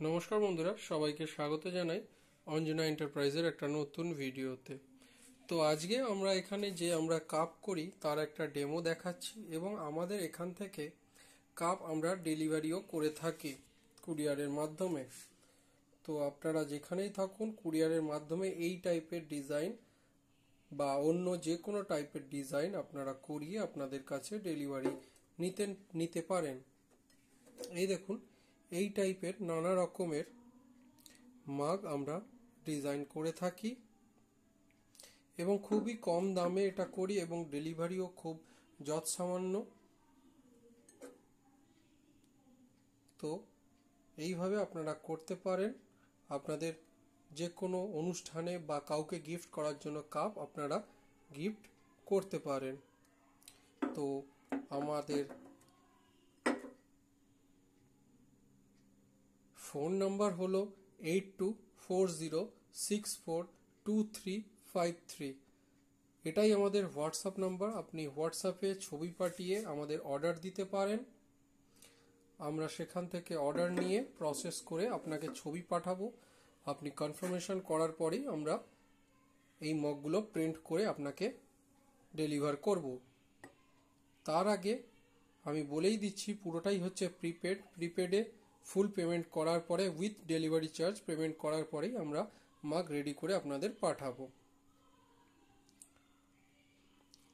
নমস্কার বন্ধুরা, সবাইকে স্বাগত জানাই অঞ্জনা এন্টারপ্রাইজের একটা নতুন ভিডিওতে। তো আজকে আমরা এখানে যে আমরা কাপ করি তার একটা ডেমো দেখাচ্ছি এবং আমাদের এখান থেকে কাপ আমরা ডেলিভারিও করে থাকি কুরিয়ারের মাধ্যমে। তো আপনারা যেখানেই থাকুন কুরিয়ারের মাধ্যমে এই টাইপের ডিজাইন বা অন্য যে কোনো টাইপের ডিজাইন আপনারা করিয়ে আপনাদের কাছে ডেলিভারি নিতে পারেন। এই দেখুন, এই টাইপের নানা রকমের মাগ আমরা ডিজাইন করে থাকি এবং খুবই কম দামে এটা করি এবং ডেলিভারিও খুব যৎসামান্য। তো এইভাবে আপনারা করতে পারেন। আপনাদের যে কোনো অনুষ্ঠানে বা কাউকে গিফট করার জন্য কাপ আপনারা গিফট করতে পারেন। তো আমাদের ফোন নাম্বার হলো 8240642353। এটাই আমাদের হোয়াটসঅ্যাপ নাম্বার। আপনি হোয়াটসঅ্যাপে ছবি পাঠিয়ে আমাদের অর্ডার দিতে পারেন। আমরা সেখান থেকে অর্ডার নিয়ে প্রসেস করে আপনাকে ছবি পাঠাবো। আপনি কনফার্মেশন করার পরেই আমরা এই মগগুলো প্রিন্ট করে আপনাকে ডেলিভার করব। তার আগে আমি বলেই দিচ্ছি, পুরোটাই হচ্ছে প্রিপেডে ফুল পেমেন্ট করার পরে উইথ ডেলিভারি চার্জ পেমেন্ট করার পরেই আমরা মাগ রেডি করে আপনাদের পাঠাবো।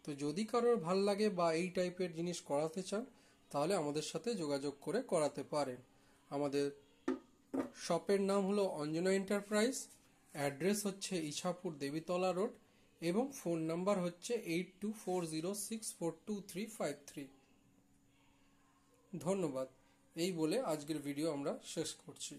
তো যদি কারোর ভাল লাগে বা এই টাইপের জিনিস করাতে চান তাহলে আমাদের সাথে যোগাযোগ করে করাতে পারেন। আমাদের শপের নাম হলো অঞ্জনা এন্টারপ্রাইজ, অ্যাড্রেস হচ্ছে ইছাপুর দেবীতলা রোড এবং ফোন নাম্বার হচ্ছে 8240642353। ধন্যবাদ। এই বলে আজকের ভিডিও আমরা শেষ করছি।